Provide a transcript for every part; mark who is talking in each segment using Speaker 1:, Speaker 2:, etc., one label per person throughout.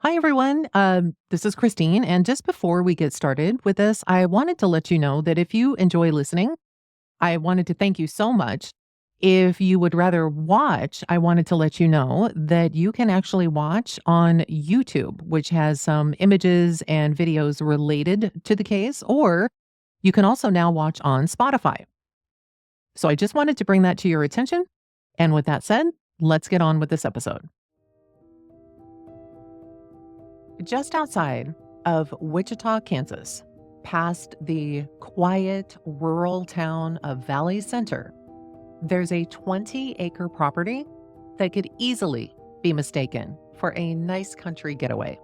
Speaker 1: Hi, everyone. This is Christine. And just before we get started with this, I wanted to let you know that if you enjoy listening, I wanted to thank you so much. If you would rather watch, I wanted to let you know that you can actually watch on YouTube, which has some images and videos related to the case, or you can also now watch on Spotify. So I just wanted to bring that to your attention. And with that said, let's get on with this episode. Just outside of Wichita, Kansas, past the quiet rural town of Valley Center, there's a 20-acre property that could easily be mistaken for a nice country getaway.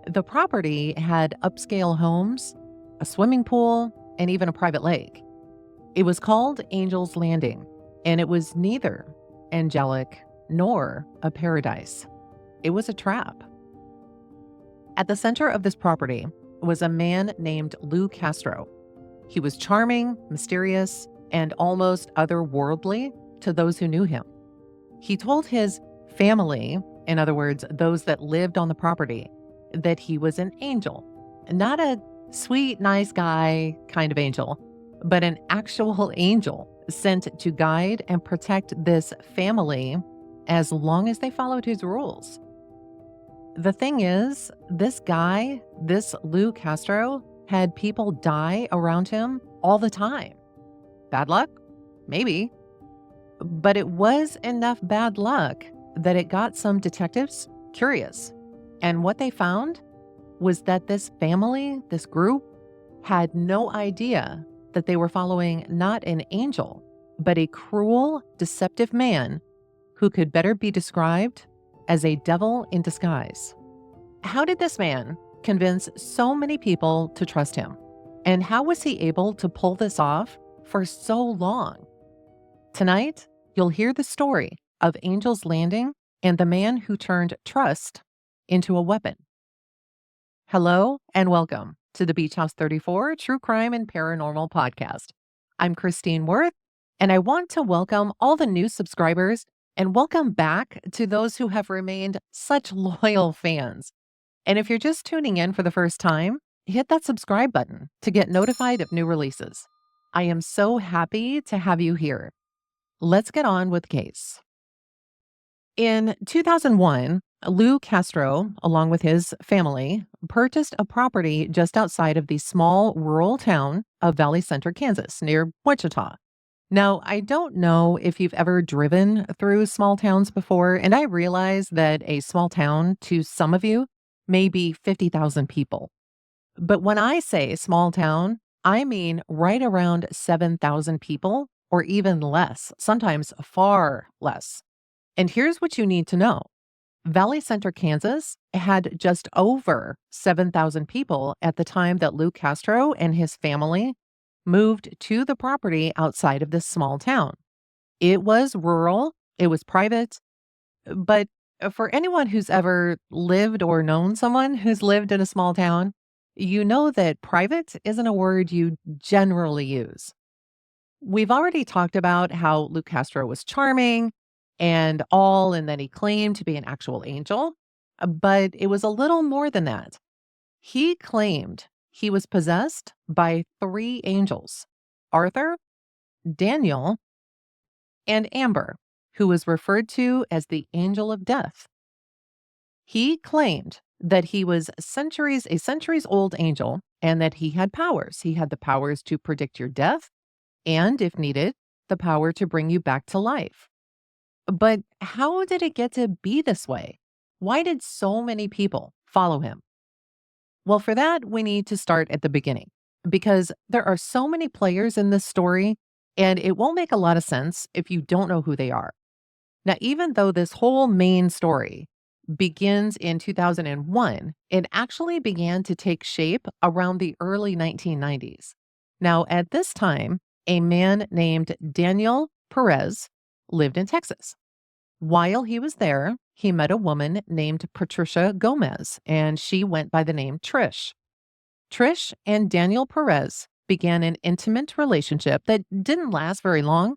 Speaker 1: The property had upscale homes, a swimming pool, and even a private lake. It was called Angel's Landing, and it was neither angelic nor a paradise. It was a trap. At the center of this property was a man named Lou Castro. He was charming, mysterious, and almost otherworldly to those who knew him. He told his family, in other words, those that lived on the property, that he was an angel, not a sweet, nice guy kind of angel, but an actual angel sent to guide and protect this family as long as they followed his rules. The thing is, this guy, this Lou Castro, had people die around him all the time. Bad luck? Maybe. But it was enough bad luck that it got some detectives curious. And what they found was that this family, this group, had no idea that they were following not an angel, but a cruel, deceptive man who could better be described as a devil in disguise. How did this man convince so many people to trust him? And how was he able to pull this off for so long? Tonight, you'll hear the story of Angel's Landing and the man who turned trust into a weapon. Hello and welcome to the Beach House 34 True Crime and Paranormal Podcast. I'm Christine Worth, and I want to welcome all the new subscribers and welcome back to those who have remained such loyal fans. And if you're just tuning in for the first time, hit that subscribe button to get notified of new releases. I am so happy to have you here. Let's get on with the case. In 2001, Lou Castro, along with his family, purchased a property just outside of the small rural town of Valley Center, Kansas, near Wichita. Now, I don't know if you've ever driven through small towns before, and I realize that a small town to some of you may be 50,000 people. But when I say small town, I mean right around 7,000 people or even less, sometimes far less. And here's what you need to know. Valley Center, Kansas had just over 7,000 people at the time that Lou Castro and his family moved to the property outside of this small town. It was rural, it was private, but for anyone who's ever lived or known someone who's lived in a small town, you know that private isn't a word you generally use. We've already talked about how Lou Castro was charming and all, and that he claimed to be an actual angel, but it was a little more than that. He claimed he was possessed by 3 angels: Arthur, Daniel, and Amber, who was referred to as the angel of death. He claimed that he was a centuries old angel and that he had powers. He had the powers to predict your death and, if needed, the power to bring you back to life. But how did it get to be this way? Why did so many people follow him? Well, for that, we need to start at the beginning because there are so many players in this story, and it won't make a lot of sense if you don't know who they are. Now, even though this whole main story begins in 2001, it actually began to take shape around the early 1990s. Now, at this time, a man named Daniel Perez lived in Texas. While he was there, he met a woman named Patricia Gomez, and she went by the name Trish. Trish and Daniel Perez began an intimate relationship that didn't last very long,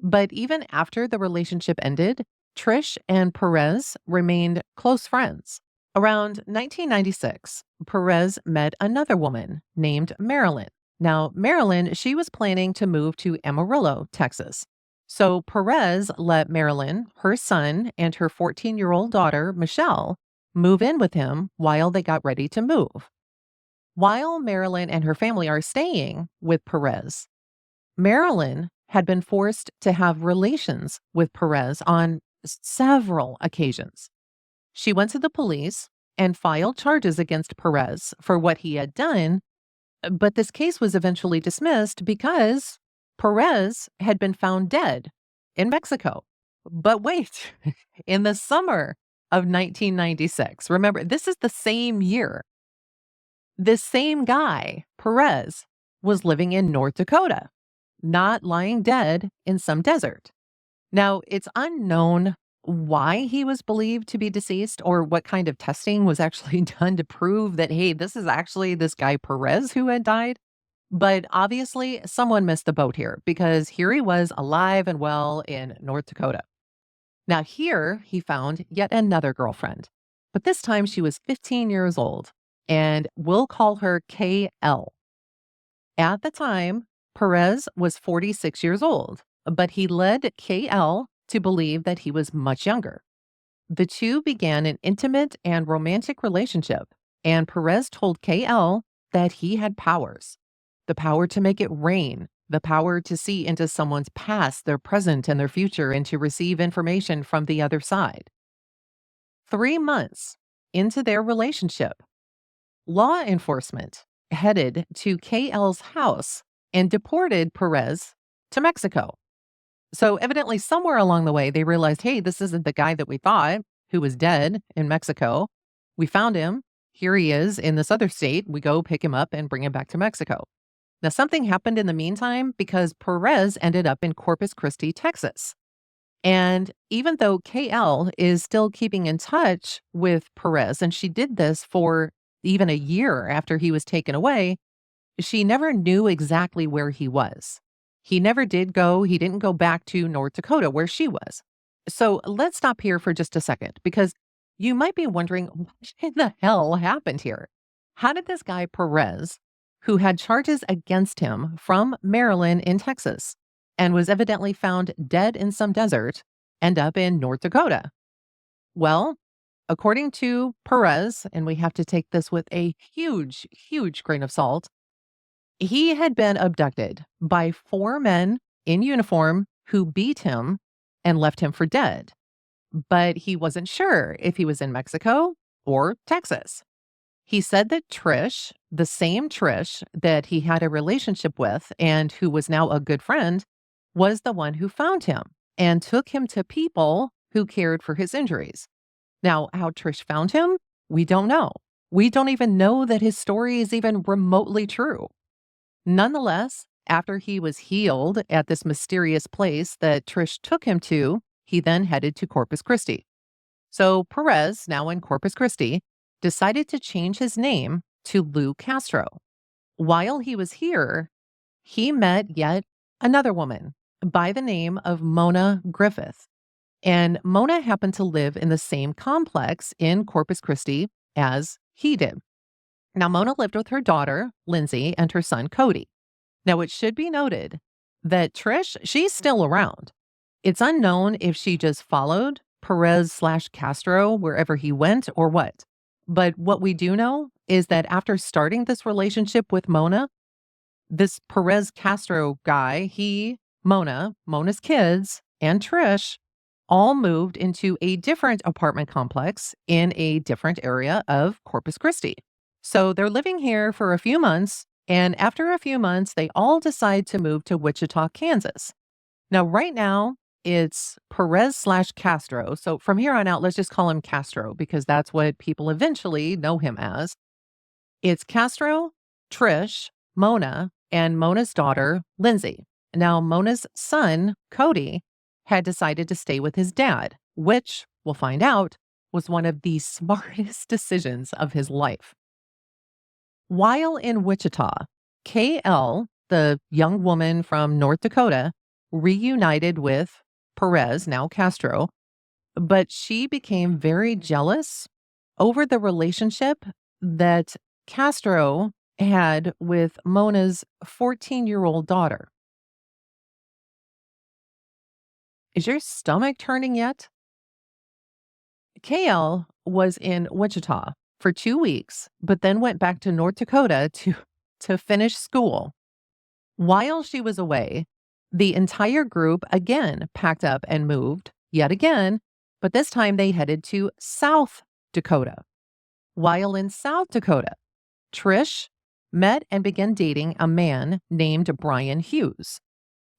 Speaker 1: but even after the relationship ended, Trish and Perez remained close friends. Around 1996, Perez met another woman named Marilyn. Now, Marilyn, she was planning to move to Amarillo, Texas. So Perez let Marilyn, her son, and her 14-year-old daughter, Michelle, move in with him while they got ready to move. While Marilyn and her family are staying with Perez, Marilyn had been forced to have relations with Perez on several occasions. She went to the police and filed charges against Perez for what he had done, but this case was eventually dismissed because Perez had been found dead in Mexico. But wait, in the summer of 1996, remember, this is the same year, this same guy, Perez, was living in North Dakota, not lying dead in some desert. Now, it's unknown why he was believed to be deceased or what kind of testing was actually done to prove that, hey, this is actually this guy Perez who had died. But obviously, someone missed the boat here because here he was alive and well in North Dakota. Now, here he found yet another girlfriend, but this time she was 15 years old, and we'll call her KL. At the time, Perez was 46 years old, but he led KL to believe that he was much younger. The two began an intimate and romantic relationship, and Perez told KL that he had powers: the power to make it rain, the power to see into someone's past, their present, and their future, and to receive information from the other side. 3 months into their relationship, law enforcement headed to KL's house and deported Perez to Mexico. So, evidently, somewhere along the way, they realized, hey, this isn't the guy that we thought who was dead in Mexico. We found him. Here he is in this other state. We go pick him up and bring him back to Mexico. Now, something happened in the meantime because Perez ended up in Corpus Christi, Texas. And even though KL is still keeping in touch with Perez, and she did this for even a year after he was taken away, she never knew exactly where he was. He never did go, he didn't go back to North Dakota where she was. So let's stop here for just a second because you might be wondering what in the hell happened here? How did this guy Perez, who had charges against him from Maryland in Texas and was evidently found dead in some desert, end up in North Dakota? Well, according to Perez, and we have to take this with a huge, huge grain of salt, he had been abducted by 4 men in uniform who beat him and left him for dead. But he wasn't sure if he was in Mexico or Texas. He said that Trish, the same Trish that he had a relationship with and who was now a good friend, was the one who found him and took him to people who cared for his injuries. Now, how Trish found him, we don't know. We don't even know that his story is even remotely true. Nonetheless, after he was healed at this mysterious place that Trish took him to, he then headed to Corpus Christi. So Perez, now in Corpus Christi, decided to change his name to Lou Castro. While he was here, he met yet another woman by the name of Mona Griffith. And Mona happened to live in the same complex in Corpus Christi as he did. Now, Mona lived with her daughter, Lindsay, and her son, Cody. Now, it should be noted that Trish, she's still around. It's unknown if she just followed Perez/Castro wherever he went or what. But what we do know is that after starting this relationship with Mona, this Perez-Castro guy, Mona's kids, and Trish all moved into a different apartment complex in a different area of Corpus Christi. So they're living here for a few months, and after a few months, they all decide to move to Wichita, Kansas. Now, right now, it's Perez/Castro. So from here on out, let's just call him Castro because that's what people eventually know him as. It's Castro, Trish, Mona, and Mona's daughter, Lindsay. Now, Mona's son, Cody, had decided to stay with his dad, which, we'll find out, was one of the smartest decisions of his life. While in Wichita, KL, the young woman from North Dakota, reunited with Perez, now Castro, but she became very jealous over the relationship that Castro had with Mona's 14-year-old daughter. Is your stomach turning yet? KL was in Wichita for 2 weeks, but then went back to North Dakota to finish school. While she was away, the entire group again packed up and moved yet again, but this time they headed to South Dakota. While in South Dakota, Trish met and began dating a man named Brian Hughes.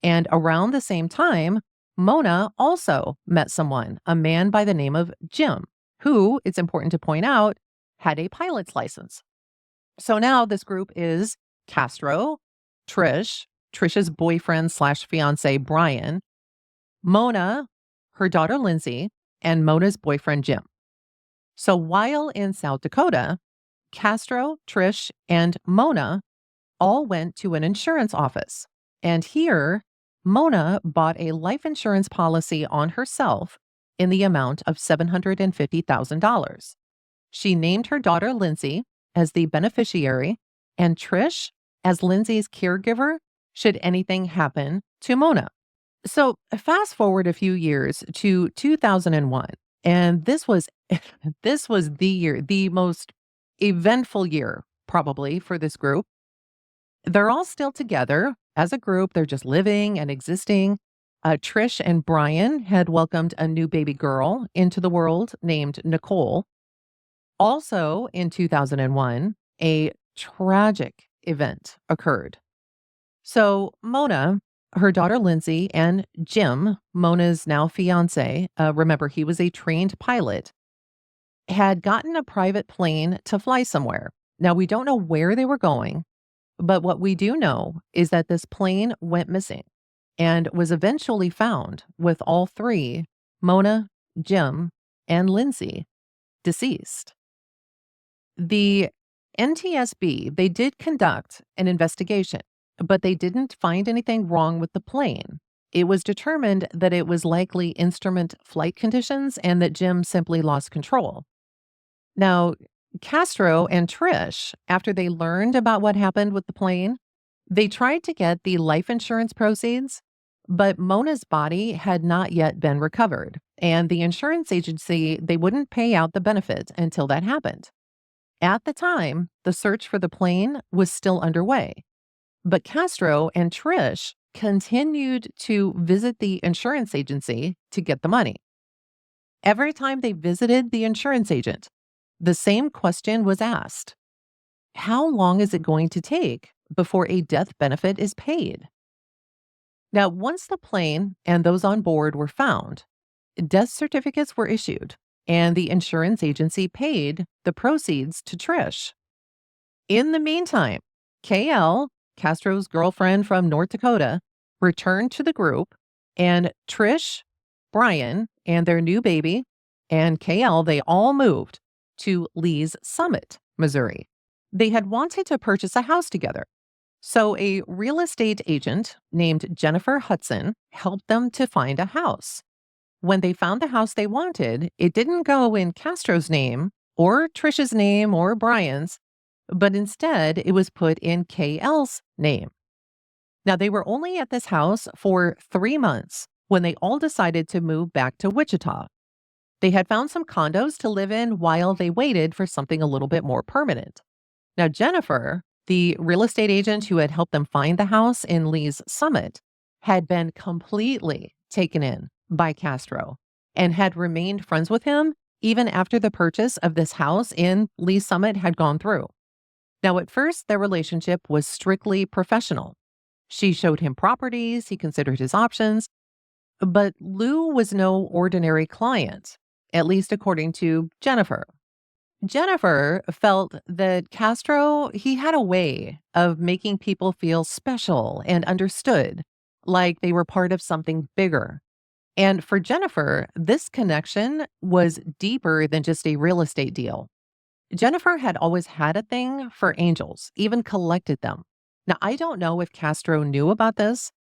Speaker 1: And around the same time, Mona also met someone, a man by the name of Jim, who, it's important to point out, had a pilot's license. So now this group is Castro, Trish's boyfriend slash fiance, Brian, Mona, her daughter, Lindsay, and Mona's boyfriend, Jim. So while in South Dakota, Castro, Trish, and Mona all went to an insurance office. And here, Mona bought a life insurance policy on herself in the amount of $750,000. She named her daughter Lindsay as the beneficiary and Trish as Lindsay's caregiver should anything happen to Mona. So fast forward a few years to 2001, and this was the most eventful year probably for this group. They're all still together as a group. They're just living and existing. Trish and Brian had welcomed a new baby girl into the world named Nicole. Also in 2001, a tragic event occurred. So Mona, her daughter Lindsay, and Jim, Mona's now fiance, remember he was a trained pilot, had gotten a private plane to fly somewhere. Now, we don't know where they were going, but what we do know is that this plane went missing and was eventually found with all three, Mona, Jim, and Lindsay, deceased. The NTSB, they did conduct an investigation, but they didn't find anything wrong with the plane. It was determined that it was likely instrument flight conditions and that Jim simply lost control. Now, Castro and Trish, after they learned about what happened with the plane, they tried to get the life insurance proceeds, but Mona's body had not yet been recovered, and the insurance agency, they wouldn't pay out the benefit until that happened. At the time, the search for the plane was still underway, but Castro and Trish continued to visit the insurance agency to get the money. Every time they visited the insurance agent, the same question was asked. How long is it going to take before a death benefit is paid? Now, once the plane and those on board were found, death certificates were issued, and the insurance agency paid the proceeds to Trish. In the meantime, KL, Castro's girlfriend from North Dakota, returned to the group, and Trish, Brian, and their new baby, and KL, they all moved to Lee's Summit, Missouri. They had wanted to purchase a house together. So a real estate agent named Jennifer Hudson helped them to find a house. When they found the house they wanted, it didn't go in Castro's name or Trish's name or Brian's, but instead it was put in KL's name. Now, they were only at this house for 3 months when they all decided to move back to Wichita. They had found some condos to live in while they waited for something a little bit more permanent. Now, Jennifer, the real estate agent who had helped them find the house in Lee's Summit, had been completely taken in by Castro and had remained friends with him even after the purchase of this house in Lee's Summit had gone through. Now, at first, their relationship was strictly professional. She showed him properties, he considered his options, but Lou was no ordinary client, at least according to Jennifer. Jennifer felt that Castro, he had a way of making people feel special and understood, like they were part of something bigger. And for Jennifer, this connection was deeper than just a real estate deal. Jennifer had always had a thing for angels, even collected them. Now, I don't know if Castro knew about this,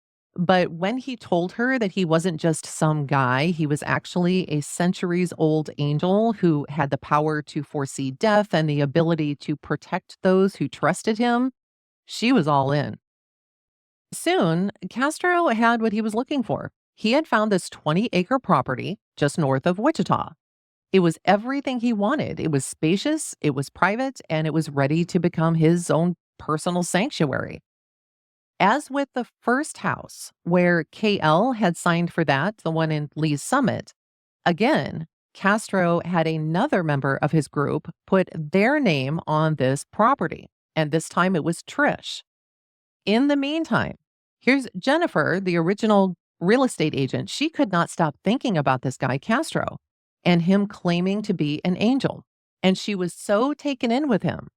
Speaker 1: But when he told her that he wasn't just some guy, he was actually a centuries old angel who had the power to foresee death and the ability to protect those who trusted him, she was all in. Soon, Castro had what he was looking for. He had found this 20-acre property just north of Wichita. It was everything he wanted. It was spacious, it was private, and it was ready to become his own personal sanctuary. As with the first house, where KL had signed for that, the one in Lee's Summit, again, Castro had another member of his group put their name on this property. And this time it was Trish. In the meantime, here's Jennifer, the original real estate agent. She could not stop thinking about this guy, Castro, and him claiming to be an angel. And she was so taken in with him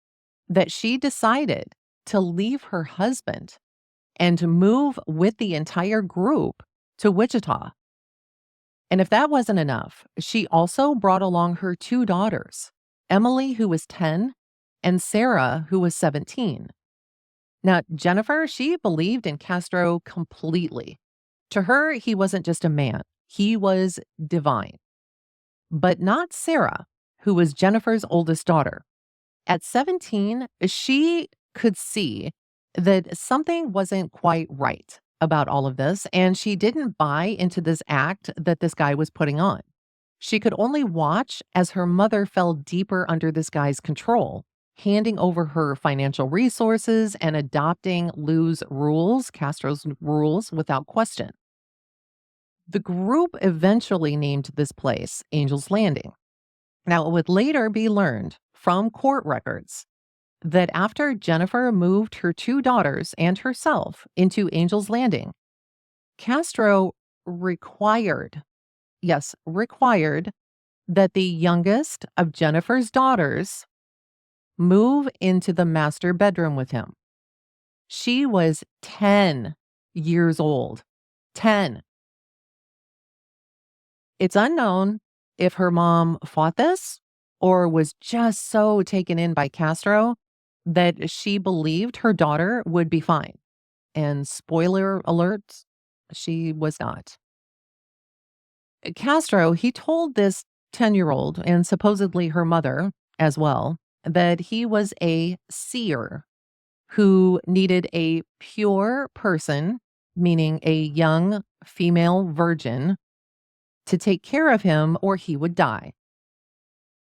Speaker 1: that she decided to leave her husband and to move with the entire group to Wichita. And if that wasn't enough, she also brought along her two daughters, Emily, who was 10, and Sarah, who was 17. Now, Jennifer, she believed in Castro completely. To her, he wasn't just a man, he was divine. But not Sarah, who was Jennifer's oldest daughter. At 17, she could see that something wasn't quite right about all of this, and she didn't buy into this act that this guy was putting on. She could only watch as her mother fell deeper under this guy's control, handing over her financial resources and adopting Lou's rules, Castro's rules, without question. The group eventually named this place Angel's Landing. Now, it would later be learned from court records that after Jennifer moved her two daughters and herself into Angel's Landing, Castro required, yes, required that the youngest of Jennifer's daughters move into the master bedroom with him. She was 10 years old. 10. It's unknown if her mom fought this or was just so taken in by Castro that she believed her daughter would be fine. And spoiler alert, she was not. Castro, he told this 10-year-old and supposedly her mother as well that he was a seer who needed a pure person, meaning a young female virgin, to take care of him or he would die.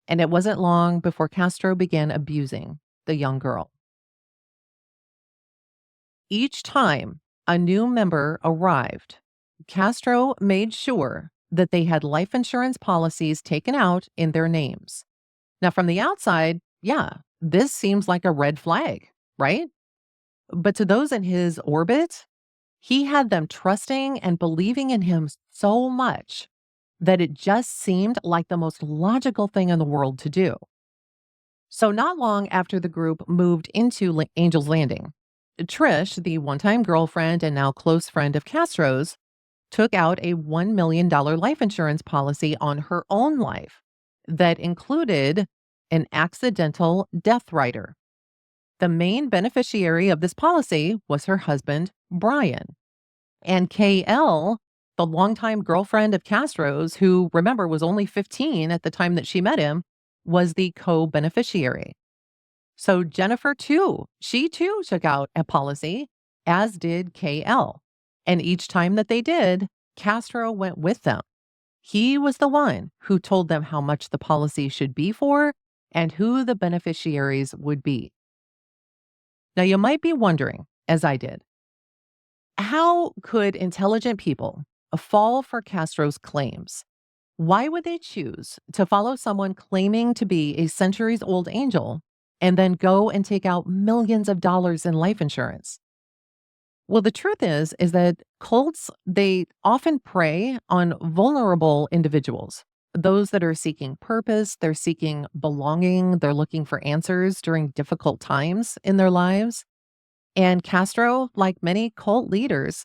Speaker 1: And it wasn't long before Castro began abusing the young girl. Each time a new member arrived, Castro made sure that they had life insurance policies taken out in their names. Now, from the outside, yeah, this seems like a red flag, right? But to those in his orbit, he had them trusting and believing in him so much that it just seemed like the most logical thing in the world to do. So, not long after the group moved into Angel's Landing, Trish, the one-time girlfriend and now close friend of Castro's, took out a $1 million life insurance policy on her own life that included an accidental death rider. The main beneficiary of this policy was her husband, Brian. And KL, the longtime girlfriend of Castro's, who, remember, was only 15 at the time that she met him, was the co-beneficiary. So Jennifer, too, she too took out a policy, as did KL. And each time that they did, Castro went with them. He was the one who told them how much the policy should be for and who the beneficiaries would be. Now, you might be wondering, as I did, how could intelligent people fall for Castro's claims? Why would they choose to follow someone claiming to be a centuries-old angel and then go and take out millions of dollars in life insurance? Well, the truth is that cults, they often prey on vulnerable individuals, those that are seeking purpose, they're seeking belonging, they're looking for answers during difficult times in their lives. And Castro, like many cult leaders,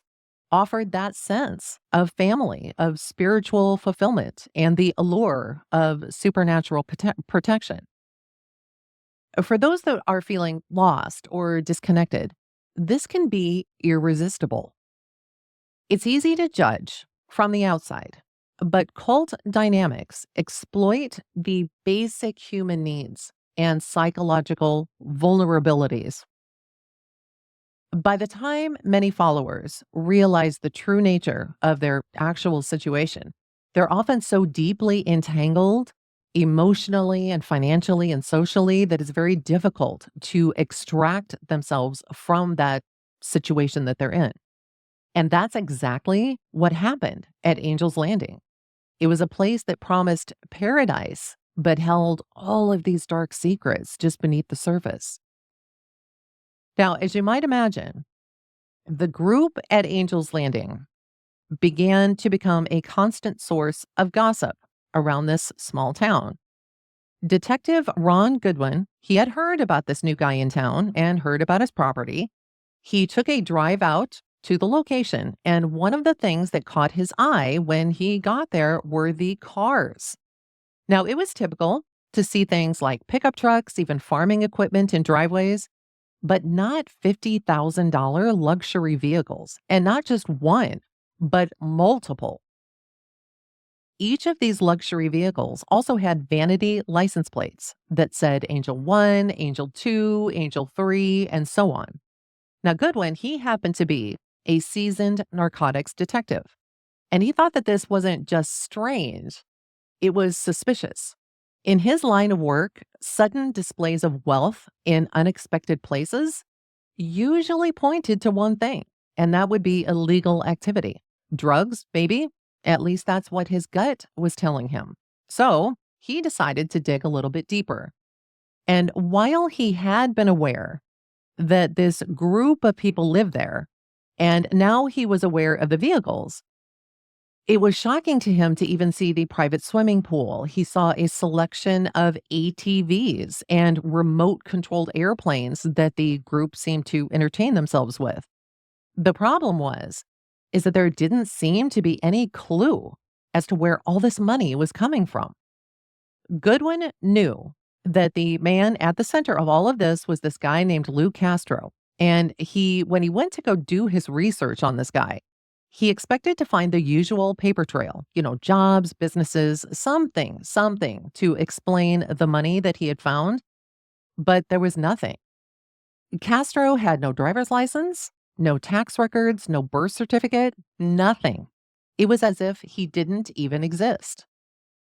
Speaker 1: offered that sense of family, of spiritual fulfillment, and the allure of supernatural protection. For those that are feeling lost or disconnected, this can be irresistible. It's easy to judge from the outside, but cult dynamics exploit the basic human needs and psychological vulnerabilities. By the time many followers realize the true nature of their actual situation, they're often so deeply entangled emotionally and financially and socially that it's very difficult to extract themselves from that situation that they're in. And that's exactly what happened at Angel's Landing. It was a place that promised paradise, but held all of these dark secrets just beneath the surface. Now, as you might imagine, the group at Angel's Landing began to become a constant source of gossip around this small town. Detective Ron Goodwin, he had heard about this new guy in town and heard about his property. He took a drive out to the location, and one of the things that caught his eye when he got there were the cars. Now, it was typical to see things like pickup trucks, even farming equipment in driveways, but not $50,000 luxury vehicles, and not just one, but multiple. Each of these luxury vehicles also had vanity license plates that said Angel 1, Angel 2, Angel 3, and so on. Now, Goodwin, he happened to be a seasoned narcotics detective, and he thought that this wasn't just strange, it was suspicious. In his line of work, sudden displays of wealth in unexpected places usually pointed to one thing, and that would be illegal activity. Drugs, maybe. At least that's what his gut was telling him. So he decided to dig a little bit deeper. And while he had been aware that this group of people lived there, and now he was aware of the vehicles, it was shocking to him to even see the private swimming pool. He saw a selection of ATVs and remote controlled airplanes that the group seemed to entertain themselves with. The problem is that there didn't seem to be any clue as to where all this money was coming from. Goodwin knew that the man at the center of all of this was this guy named Lou Castro. And when he went to go do his research on this guy, he expected to find the usual paper trail, jobs, businesses, something to explain the money that he had found, but there was nothing. Castro had no driver's license, no tax records, no birth certificate, nothing. It was as if he didn't even exist.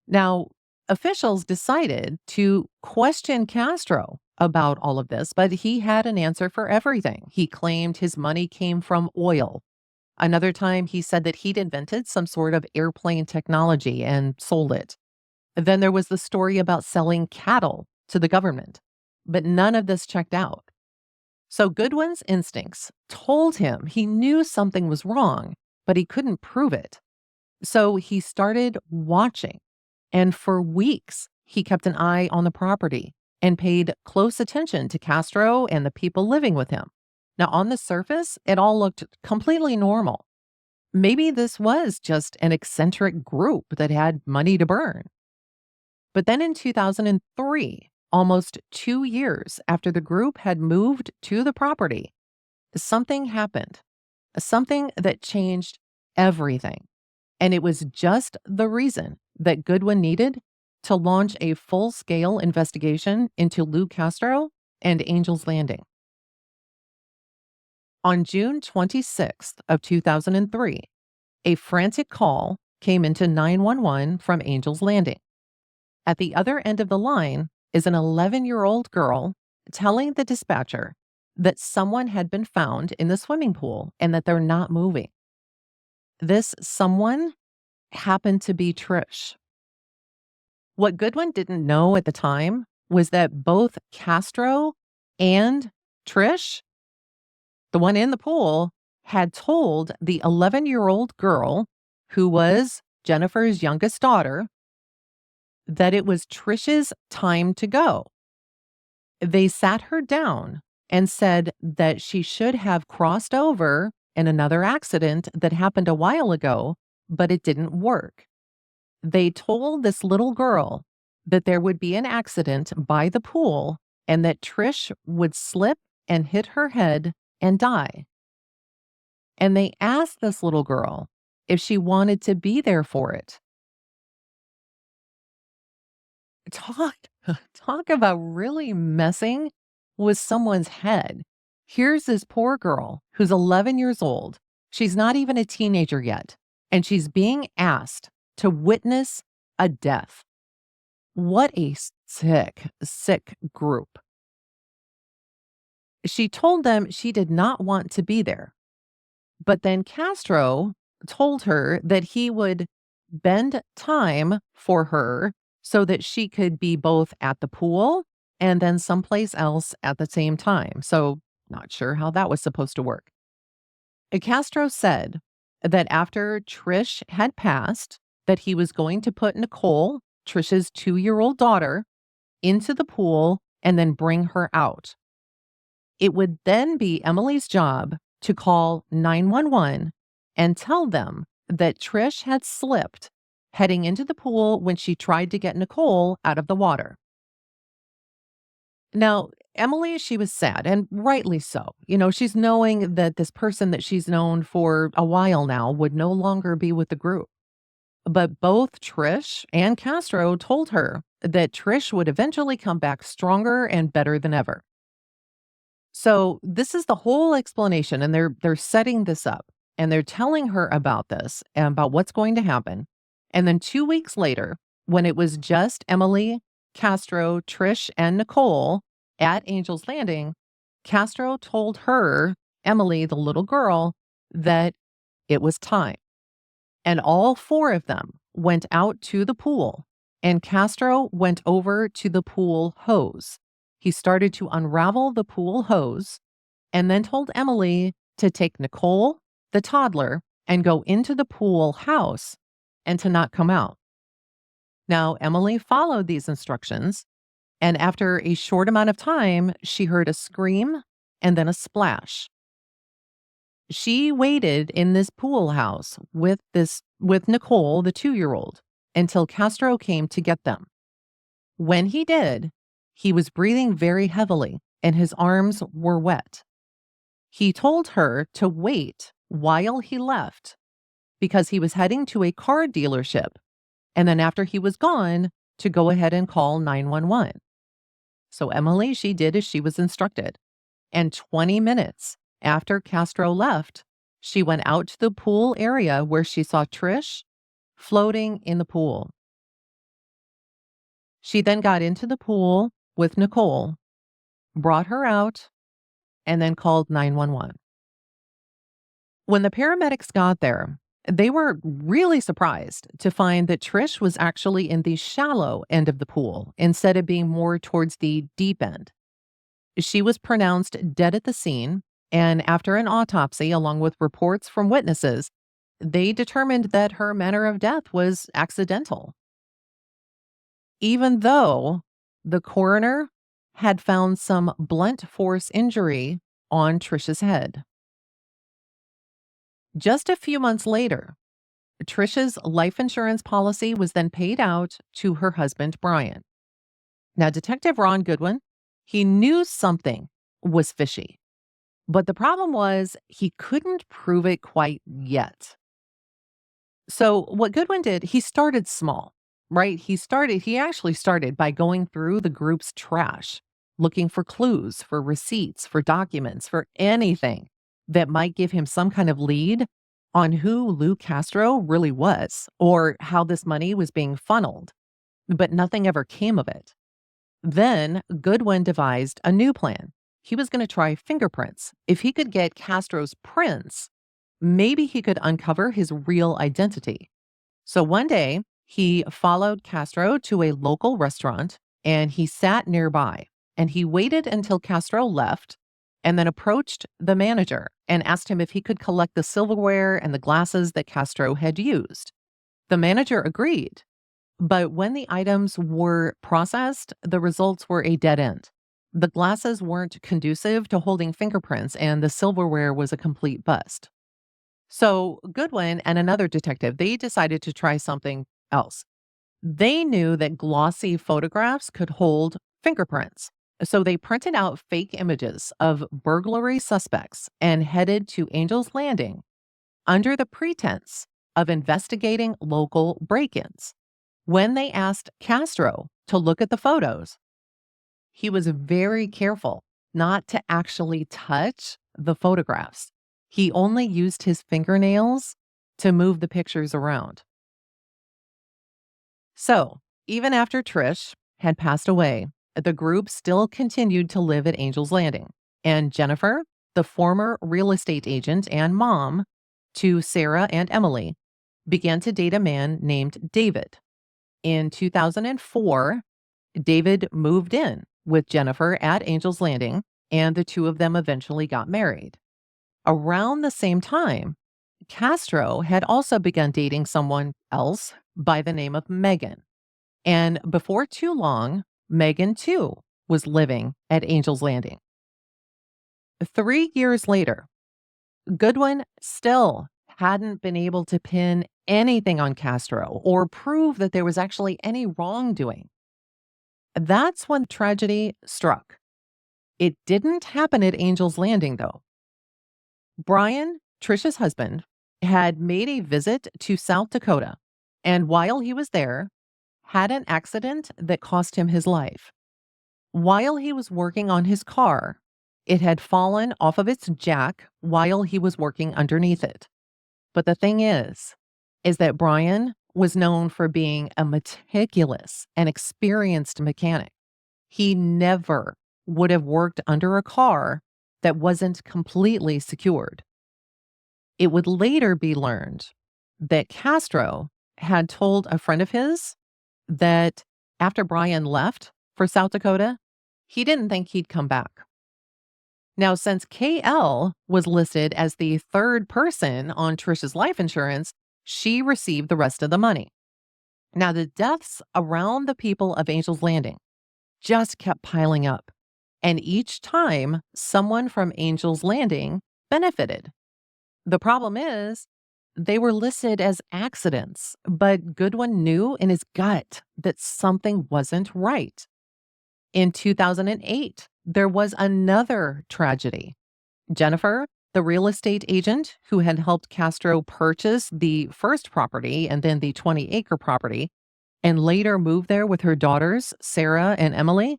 Speaker 1: Now, officials decided to question Castro about all of this, but he had an answer for everything. He claimed his money came from oil. Another time, he said that he'd invented some sort of airplane technology and sold it. Then there was the story about selling cattle to the government, but none of this checked out. So Goodwin's instincts told him he knew something was wrong, but he couldn't prove it. So he started watching. And for weeks, he kept an eye on the property and paid close attention to Castro and the people living with him. Now, on the surface, it all looked completely normal. Maybe this was just an eccentric group that had money to burn. But then in 2003, almost 2 years after the group had moved to the property, something happened, something that changed everything. And it was just the reason that Goodwin needed to launch a full-scale investigation into Lou Castro and Angel's Landing. On June 26th of 2003, a frantic call came into 911 from Angel's Landing. At the other end of the line is an 11-year-old girl telling the dispatcher that someone had been found in the swimming pool and that they're not moving. This someone happened to be Trish. What Goodwin didn't know at the time was that both Castro and Trish, the one in the pool, had told the 11-year-old girl, who was Jennifer's youngest daughter, that it was Trish's time to go. They sat her down and said that she should have crossed over in another accident that happened a while ago, but it didn't work. They told this little girl that there would be an accident by the pool and that Trish would slip and hit her head and die. and they asked this little girl if she wanted to be there for it. Talk talk about really messing with someone's head. Here's this poor girl who's 11 years old. She's not even a teenager yet, and she's being asked to witness a death. What a sick, sick group. She told them she did not want to be there. But then Castro told her that he would bend time for her so that she could be both at the pool and then someplace else at the same time. So, not sure how that was supposed to work. Castro said that after Trish had passed, that he was going to put Nicole, Trish's 2-year-old daughter, into the pool and then bring her out. It would then be Emily's job to call 911 and tell them that Trish had slipped heading into the pool when she tried to get Nicole out of the water. Now, Emily, she was sad, and rightly so. She's knowing that this person that she's known for a while now would no longer be with the group. But both Trish and Castro told her that Trish would eventually come back stronger and better than ever. So this is the whole explanation, and they're setting this up, and they're telling her about this and about what's going to happen. And then 2 weeks later, when it was just Emily, Castro, Trish, and Nicole at Angel's Landing, Castro told her, Emily, the little girl, that it was time. And all 4 of them went out to the pool, and Castro went over to the pool hose. He started to unravel the pool hose and then told Emily to take Nicole, the toddler, and go into the pool house and to not come out. Now, Emily followed these instructions, and after a short amount of time, she heard a scream and then a splash. She waited in this pool house with Nicole, the 2-year-old, until Castro came to get them. When he did, he was breathing very heavily and his arms were wet. He told her to wait while he left because he was heading to a car dealership, and then after he was gone, to go ahead and call 911. So Emily, she did as she was instructed. And 20 minutes after Castro left, she went out to the pool area where she saw Trish floating in the pool. She then got into the pool with Nicole, brought her out, and then called 911. When the paramedics got there, they were really surprised to find that Trish was actually in the shallow end of the pool instead of being more towards the deep end. She was pronounced dead at the scene, and after an autopsy, along with reports from witnesses, they determined that her manner of death was accidental. Even though the coroner had found some blunt force injury on Trish's head. Just a few months later, Trish's life insurance policy was then paid out to her husband, Brian. Now, Detective Ron Goodwin, he knew something was fishy, but the problem was he couldn't prove it quite yet. So what Goodwin did, he started small, right? He actually started by going through the group's trash, looking for clues, for receipts, for documents, for anything that might give him some kind of lead on who Lou Castro really was or how this money was being funneled. But nothing ever came of it. Then Goodwin devised a new plan. He was going to try fingerprints. If he could get Castro's prints, maybe he could uncover his real identity. So one day, he followed Castro to a local restaurant and he sat nearby and he waited until Castro left and then approached the manager and asked him if he could collect the silverware and the glasses that Castro had used. The manager agreed, but when the items were processed, the results were a dead end. The glasses weren't conducive to holding fingerprints and the silverware was a complete bust. So Goodwin and another detective, they decided to try something else. They knew that glossy photographs could hold fingerprints. So they printed out fake images of burglary suspects and headed to Angel's Landing under the pretense of investigating local break ins. When they asked Castro to look at the photos, he was very careful not to actually touch the photographs. He only used his fingernails to move the pictures around. So, even after Trish had passed away, the group still continued to live at Angel's Landing. And Jennifer, the former real estate agent and mom to Sarah and Emily, began to date a man named David. In 2004, David moved in with Jennifer at Angel's Landing, and the two of them eventually got married. Around the same time, Castro had also begun dating someone else by the name of Megan. And before too long, Megan too was living at Angel's Landing. 3 years later, Goodwin still hadn't been able to pin anything on Castro or prove that there was actually any wrongdoing. That's when tragedy struck. It didn't happen at Angel's Landing, though. Brian, Trisha's husband, had made a visit to South Dakota, and while he was there, had an accident that cost him his life. While he was working on his car, it had fallen off of its jack while he was working underneath it. But the thing is that Brian was known for being a meticulous and experienced mechanic. He never would have worked under a car that wasn't completely secured. It would later be learned that Castro had told a friend of his that after Brian left for South Dakota, he didn't think he'd come back. Now, since KL was listed as the third person on Trisha's life insurance, she received the rest of the money. Now, the deaths around the people of Angel's Landing just kept piling up. And each time, someone from Angel's Landing benefited. The problem is, they were listed as accidents, but Goodwin knew in his gut that something wasn't right. In 2008, there was another tragedy. Jennifer, the real estate agent who had helped Castro purchase the first property and then the 20-acre property, and later moved there with her daughters, Sarah and Emily,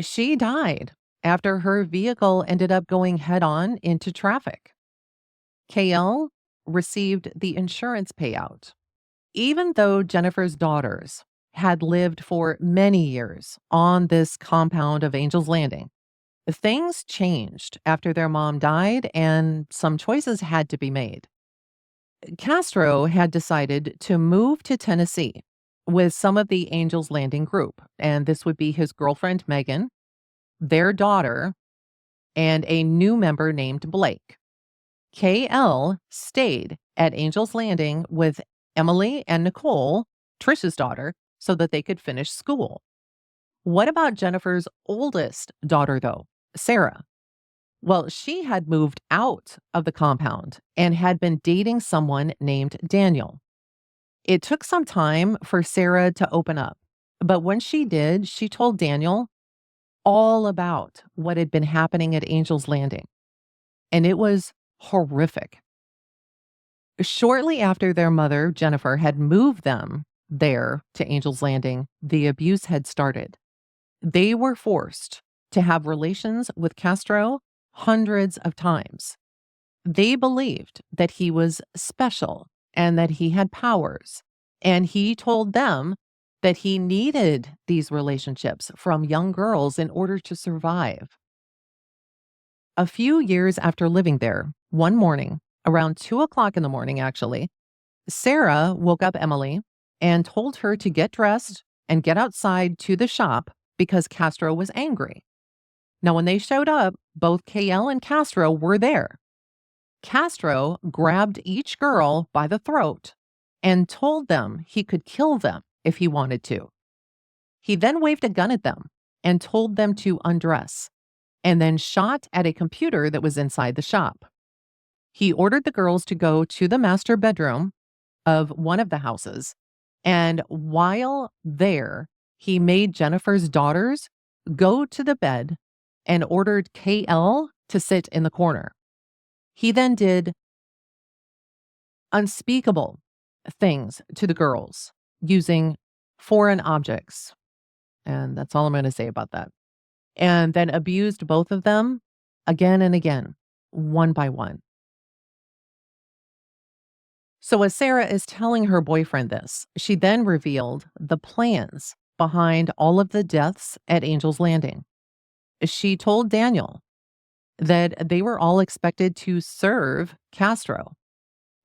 Speaker 1: she died after her vehicle ended up going head-on into traffic. KL received the insurance payout, even though Jennifer's daughters had lived for many years on this compound of Angel's Landing. Things changed after their mom died, and some choices had to be made. Castro had decided to move to Tennessee with some of the Angel's Landing group, and this would be his girlfriend, Megan, their daughter, and a new member named Blake. KL stayed at Angel's Landing with Emily and Nicole, Trisha's daughter, so that they could finish school. What about Jennifer's oldest daughter, though, Sarah? Well, she had moved out of the compound and had been dating someone named Daniel. It took some time for Sarah to open up, but when she did, she told Daniel all about what had been happening at Angel's Landing, and it was horrific. Shortly after their mother, Jennifer, had moved them there to Angel's Landing, the abuse had started. They were forced to have relations with Castro hundreds of times. They believed that he was special and that he had powers, and he told them that he needed these relationships from young girls in order to survive. A few years after living there, one morning, around 2 o'clock in the morning, actually, Sarah woke up Emily and told her to get dressed and get outside to the shop because Castro was angry. Now, when they showed up, both KL and Castro were there. Castro grabbed each girl by the throat and told them he could kill them if he wanted to. He then waved a gun at them and told them to undress, and then shot at a computer that was inside the shop. He ordered the girls to go to the master bedroom of one of the houses, and while there, he made Jennifer's daughters go to the bed and ordered KL to sit in the corner. He then did unspeakable things to the girls using foreign objects. And that's all I'm going to say about that. And then abused both of them again and again, one by one. So, as Sarah is telling her boyfriend this, she then revealed the plans behind all of the deaths at Angel's Landing. She told Daniel that they were all expected to serve Castro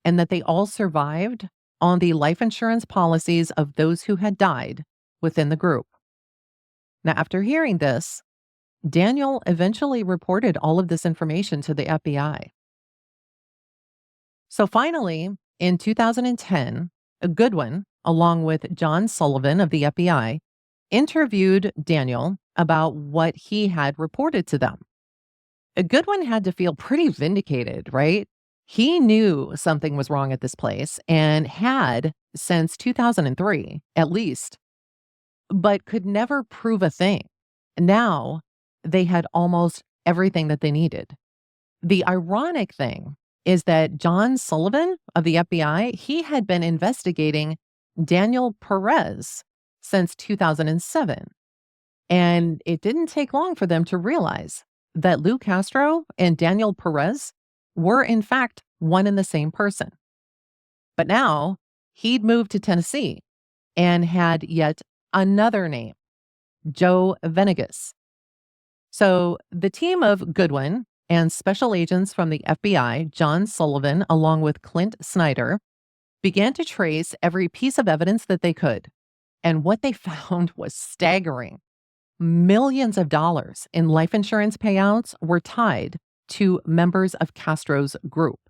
Speaker 1: and that they all survived on the life insurance policies of those who had died within the group. Now, after hearing this, Daniel eventually reported all of this information to the FBI. So finally, in 2010, Goodwin, along with John Sullivan of the FBI, interviewed Daniel about what he had reported to them. Goodwin had to feel pretty vindicated, right? He knew something was wrong at this place and had since 2003, at least, but could never prove a thing. Now they had almost everything that they needed. The ironic thing is that John Sullivan of the FBI, he had been investigating Daniel Perez since 2007. And it didn't take long for them to realize that Lou Castro and Daniel Perez were, in fact, one and the same person. But now he'd moved to Tennessee and had yet another name, Joe Venegas. So the team of Goodwin and special agents from the FBI, John Sullivan, along with Clint Snyder, began to trace every piece of evidence that they could. And what they found was staggering. Millions of dollars in life insurance payouts were tied to members of Castro's group.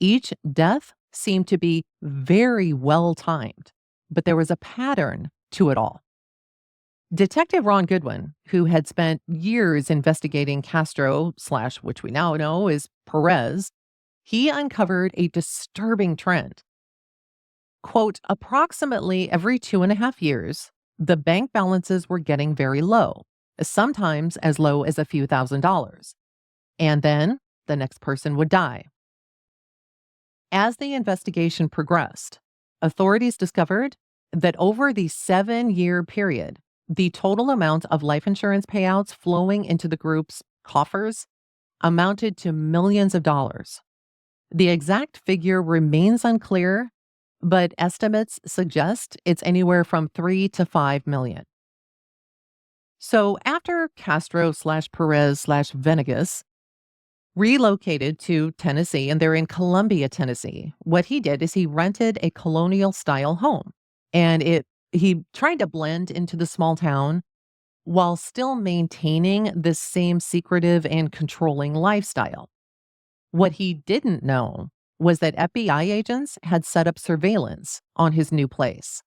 Speaker 1: Each death seemed to be very well timed, but there was a pattern to it all. Detective Ron Goodwin, who had spent years investigating Castro / which we now know is Perez, he uncovered a disturbing trend. Quote, approximately every 2.5 years, the bank balances were getting very low, sometimes as low as a few $1,000s. And then the next person would die. As the investigation progressed, authorities discovered that over the 7-year period, the total amount of life insurance payouts flowing into the group's coffers amounted to millions of dollars. The exact figure remains unclear, but estimates suggest it's anywhere from 3 to 5 million. So after Castro / Perez / Venegas relocated to Tennessee, and they're in Columbia, Tennessee, what he did is he rented a colonial style home, and he tried to blend into the small town while still maintaining this same secretive and controlling lifestyle. What he didn't know was that FBI agents had set up surveillance on his new place.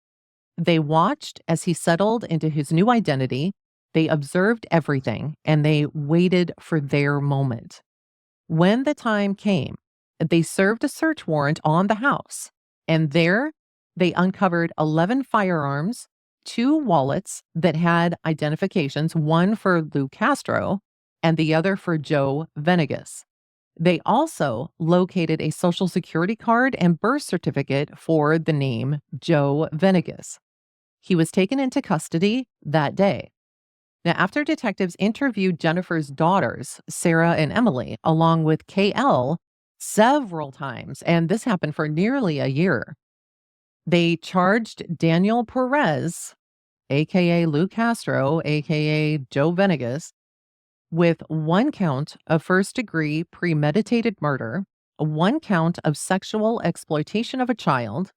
Speaker 1: They watched as he settled into his new identity, they observed everything, and they waited for their moment. When the time came, they served a search warrant on the house, and there they uncovered 11 firearms, 2 wallets that had identifications, one for Lou Castro and the other for Joe Venegas. They also located a Social Security card and birth certificate for the name Joe Venegas. He was taken into custody that day. Now, after detectives interviewed Jennifer's daughters, Sarah and Emily, along with KL, several times, and this happened for nearly a year, they charged Daniel Perez, aka Lou Castro, aka Joe Venegas, with 1 count of first-degree premeditated murder, 1 count of sexual exploitation of a child,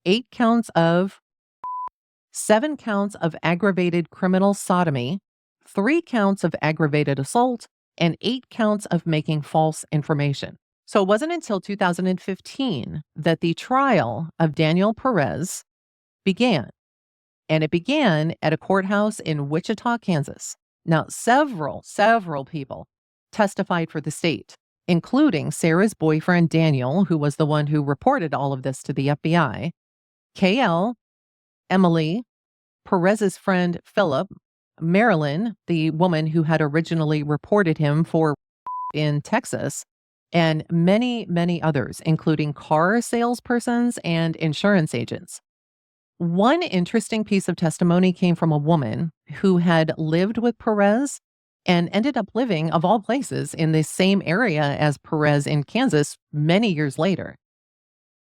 Speaker 1: 8 counts of 7 counts of aggravated criminal sodomy, 3 counts of aggravated assault, and 8 counts of making false information. So it wasn't until 2015 that the trial of Daniel Perez began. And it began at a courthouse in Wichita, Kansas. Now, several people testified for the state, including Sarah's boyfriend, Daniel, who was the one who reported all of this to the FBI, KL, Emily, Perez's friend, Philip, Marilyn, the woman who had originally reported him for in Texas, and many, many others, including car salespersons and insurance agents. One interesting piece of testimony came from a woman who had lived with Perez and ended up living, of all places, in the same area as Perez in Kansas many years later.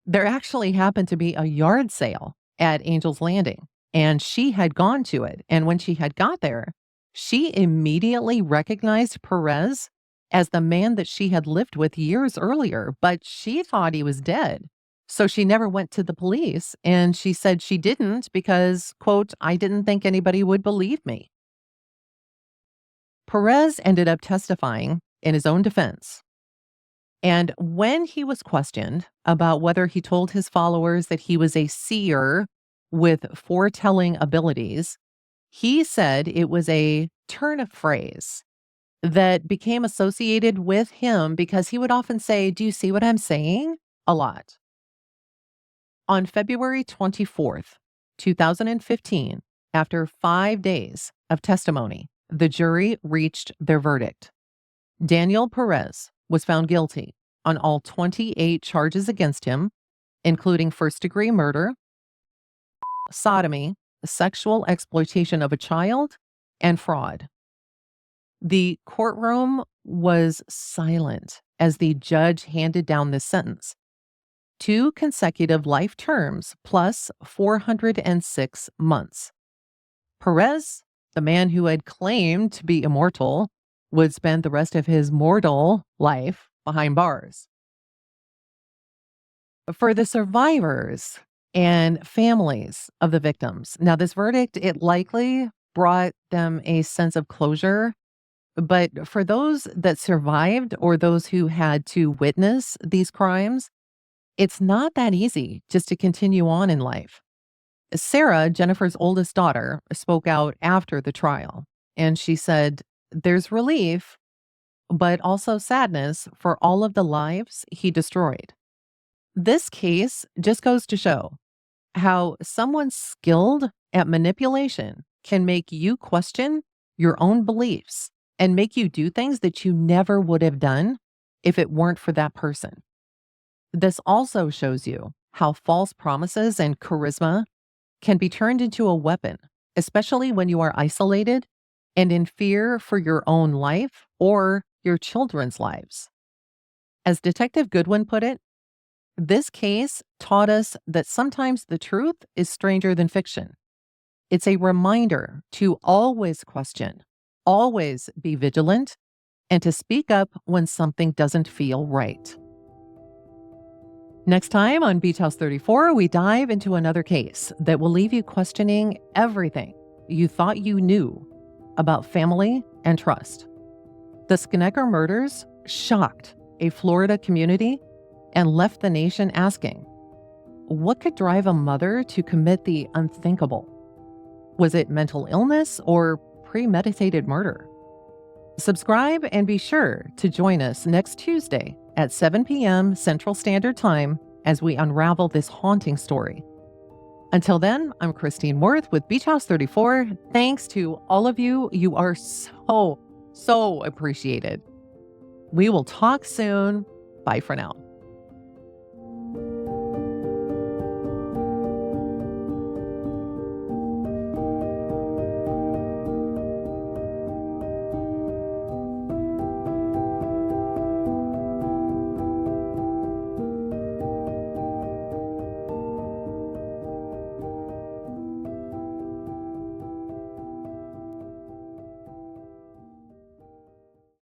Speaker 1: There actually happened to be a yard sale at Angel's Landing, and she had gone to it. And when she had got there, she immediately recognized Perez as the man that she had lived with years earlier, but she thought he was dead. So she never went to the police, and she said she didn't because, quote, "I didn't think anybody would believe me." Perez ended up testifying in his own defense. And when he was questioned about whether he told his followers that he was a seer with foretelling abilities, he said it was a turn of phrase that became associated with him because he would often say, "Do you see what I'm saying?" a lot. On February 24th, 2015, after 5 days of testimony, the jury reached their verdict. Daniel Perez was found guilty on all 28 charges against him, including first-degree murder, sodomy, sexual exploitation of a child, and fraud. The courtroom was silent as the judge handed down this sentence: 2 consecutive life terms plus 406 months. Perez, the man who had claimed to be immortal, would spend the rest of his mortal life behind bars. For the survivors and families of the victims, now this verdict, it likely brought them a sense of closure. But for those that survived or those who had to witness these crimes, it's not that easy just to continue on in life. Sarah, Jennifer's oldest daughter, spoke out after the trial, and she said, "There's relief, but also sadness for all of the lives he destroyed." This case just goes to show how someone skilled at manipulation can make you question your own beliefs and make you do things that you never would have done if it weren't for that person. This also shows you how false promises and charisma can be turned into a weapon, especially when you are isolated and in fear for your own life or your children's lives. As Detective Goodwin put it, this case taught us that sometimes the truth is stranger than fiction. It's a reminder to always question, always be vigilant, and to speak up when something doesn't feel right. Next time on Beach House 34, we dive into another case that will leave you questioning everything you thought you knew about family and trust. The Skinnecker murders shocked a Florida community and left the nation asking, what could drive a mother to commit the unthinkable? Was it mental illness or premeditated murder? Subscribe and be sure to join us next Tuesday at 7 p.m. Central Standard Time as we unravel this haunting story. Until then, I'm Christine Worth with Beach House 34. Thanks to all of you. You are so appreciated. We will talk soon. Bye for now.